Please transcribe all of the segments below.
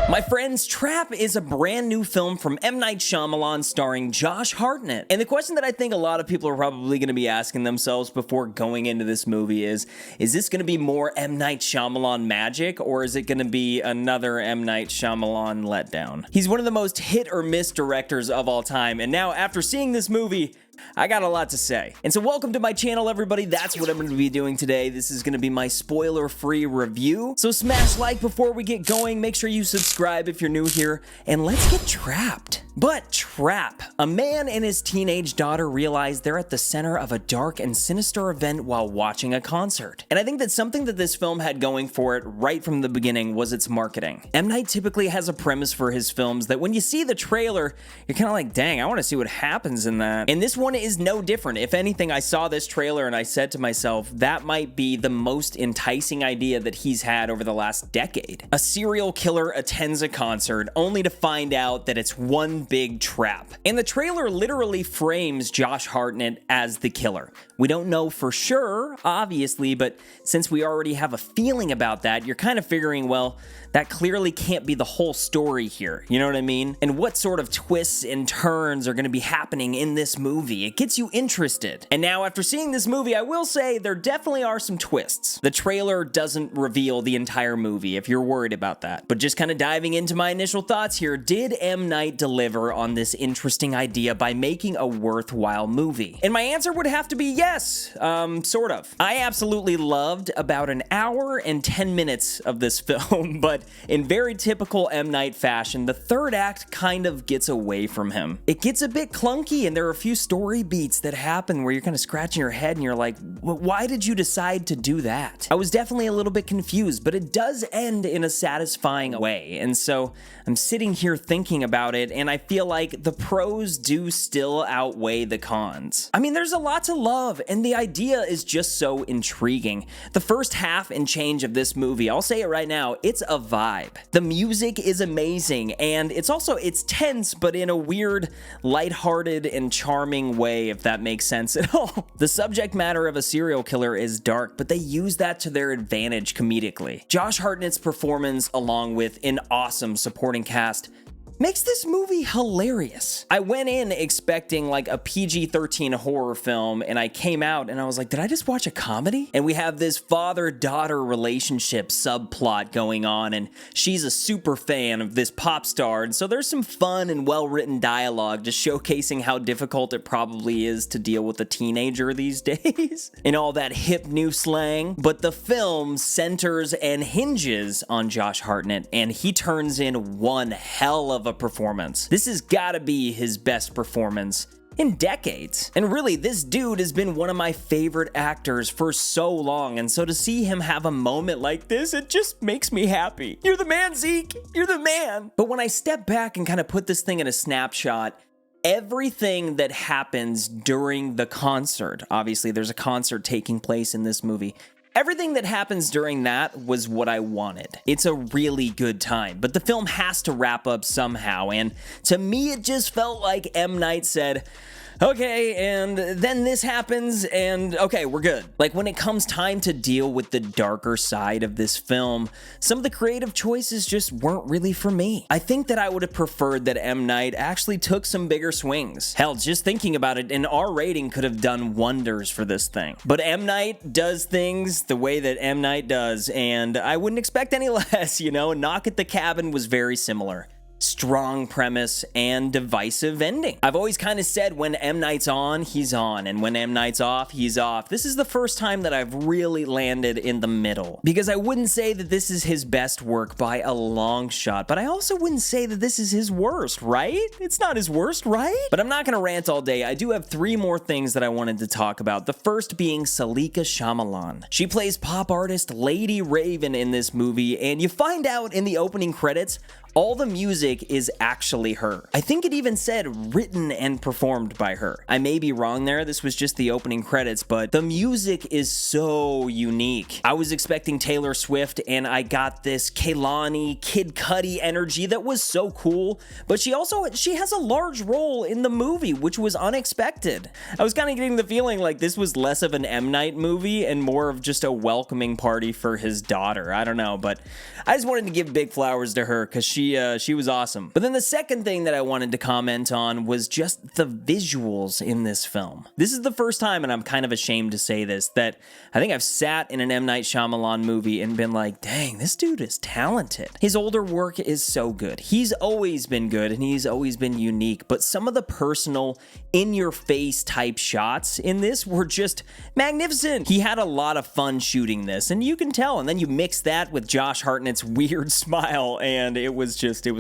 My friends, Trap is a brand new film from M. Night Shyamalan starring Josh Hartnett. And the question that I think a lot of people are probably going to be asking themselves before going into this movie is this going to be more M. Night Shyamalan magic, or is it going to be another M. Night Shyamalan letdown? He's one of the most hit or miss directors of all time, and now after seeing this movie, I got a lot to say. And so welcome to my channel, everybody. That's what I'm going to be doing today. This is going to be my spoiler-free review. So smash like before we get going. Make sure you subscribe if you're new here. And let's get trapped. But Trap. A man and his teenage daughter realize they're at the center of a dark and sinister event while watching a concert. And I think that something that this film had going for it right from the beginning was its marketing. M. Night typically has a premise for his films that when you see the trailer, you're kind of like, dang, I want to see what happens in that. And this one is no different. If anything, I saw this trailer and I said to myself, that might be the most enticing idea that he's had over the last decade. A serial killer attends a concert only to find out that it's one big trap. And the trailer literally frames Josh Hartnett as the killer. We don't know for sure, obviously, but since we already have a feeling about that, you're kind of figuring, well, that clearly can't be the whole story here. You know what I mean? And what sort of twists and turns are going to be happening in this movie? It gets you interested. And now, after seeing this movie, I will say there definitely are some twists. The trailer doesn't reveal the entire movie, if you're worried about that. But just kind of diving into my initial thoughts here, did M. Night deliver on this interesting idea by making a worthwhile movie? And my answer would have to be yes, sort of. I absolutely loved about an hour and 10 minutes of this film, but in very typical M. Night fashion, the third act kind of gets away from him. It gets a bit clunky, and there are a few story beats that happen where you're kind of scratching your head and you're like, why did you decide to do that? I was definitely a little bit confused, but it does end in a satisfying way. And so I'm sitting here thinking about it, and I feel like the pros do still outweigh the cons. I mean, there's a lot to love, and the idea is just so intriguing. The first half and change of this movie, I'll say it right now, it's a vibe. The music is amazing, and it's tense, but in a weird, lighthearted, and charming way, if that makes sense at all. The subject matter of a serial killer is dark, but they use that to their advantage comedically. Josh Hartnett's performance, along with an awesome supporting cast, makes this movie hilarious. I went in expecting like a PG-13 horror film, and I came out and I was like, did I just watch a comedy? And we have this father-daughter relationship subplot going on, and she's a super fan of this pop star, and so there's some fun and well-written dialogue just showcasing how difficult it probably is to deal with a teenager these days and all that hip new slang. But the film centers and hinges on Josh Hartnett, and he turns in one hell of a performance. This has gotta be his best performance in decades. And really, this dude has been one of my favorite actors for so long, and so to see him have a moment like this, it just makes me happy. You're the man, Zeke! You're the man! But when I step back and kind of put this thing in a snapshot, everything that happens during the concert, obviously there's a concert taking place in this movie, everything that happens during that was what I wanted. It's a really good time, but the film has to wrap up somehow, and to me it just felt like M. Night said, okay, and then this happens, and okay, we're good. Like, when it comes time to deal with the darker side of this film, some of the creative choices just weren't really for me. I think that I would have preferred that M. Night actually took some bigger swings. Hell, just thinking about it, an R rating could have done wonders for this thing. But M. Night does things the way that M. Night does, and I wouldn't expect any less, you know? Knock at the Cabin was very similar. Strong premise and divisive ending. I've always kind of said when M. Night's on, he's on, and when M. Night's off, he's off. This is the first time that I've really landed in the middle, because I wouldn't say that this is his best work by a long shot, but I also wouldn't say that this is his worst, right? It's not his worst, right? But I'm not gonna rant all day. I do have 3 more things that I wanted to talk about. The first being Saleka Shyamalan. She plays pop artist Lady Raven in this movie, and you find out in the opening credits, All the music is actually her. I think it even said written and performed by her. I may be wrong there, this was just the opening credits, but the music is so unique. I was expecting Taylor Swift and I got this Kehlani, Kid Cudi energy that was so cool, but she has a large role in the movie, which was unexpected. I was kind of getting the feeling like this was less of an M. Night movie and more of just a welcoming party for his daughter. I don't know, but I just wanted to give big flowers to her because she was awesome. But then the second thing that I wanted to comment on was just the visuals in this film. This is the first time, and I'm kind of ashamed to say this, that I think I've sat in an M. Night Shyamalan movie and been like, dang, this dude is talented. His older work is so good. He's always been good and he's always been unique, but some of the personal, in-your-face type shots in this were just magnificent. He had a lot of fun shooting this, and you can tell, and then you mix that with Josh Hartnett's weird smile, and it was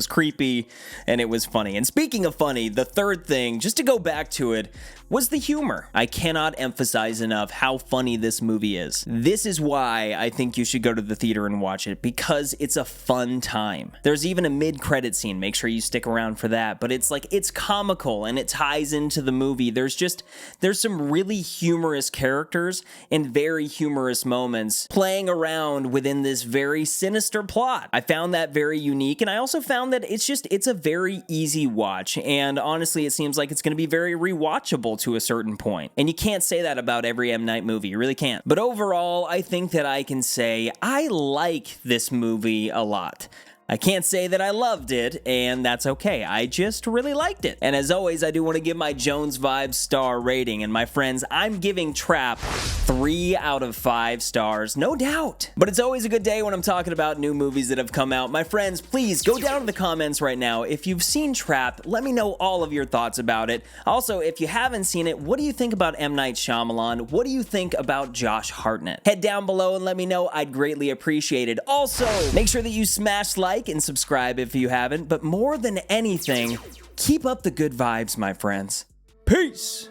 creepy, and it was funny. And speaking of funny, the third thing, just to go back to it, was the humor. I cannot emphasize enough how funny this movie is. This is why I think you should go to the theater and watch it, because it's a fun time. There's even a mid-credit scene, make sure you stick around for that, but it's comical and it ties into the movie. There's some really humorous characters and very humorous moments playing around within this very sinister plot. I found that very unique, and I also found that it's a very easy watch, and honestly, it seems like it's going to be very rewatchable to a certain point. And you can't say that about every M. Night movie, you really can't. But overall, I think that I can say I like this movie a lot. I can't say that I loved it, and that's okay. I just really liked it. And as always, I do want to give my Jones Vibes star rating. And my friends, I'm giving Trap 3 out of 5 stars, no doubt. But it's always a good day when I'm talking about new movies that have come out. My friends, please go down to the comments right now. If you've seen Trap, let me know all of your thoughts about it. Also, if you haven't seen it, what do you think about M. Night Shyamalan? What do you think about Josh Hartnett? Head down below and let me know. I'd greatly appreciate it. Also, make sure that you smash like and subscribe if you haven't, but more than anything, keep up the good vibes, my friends. Peace!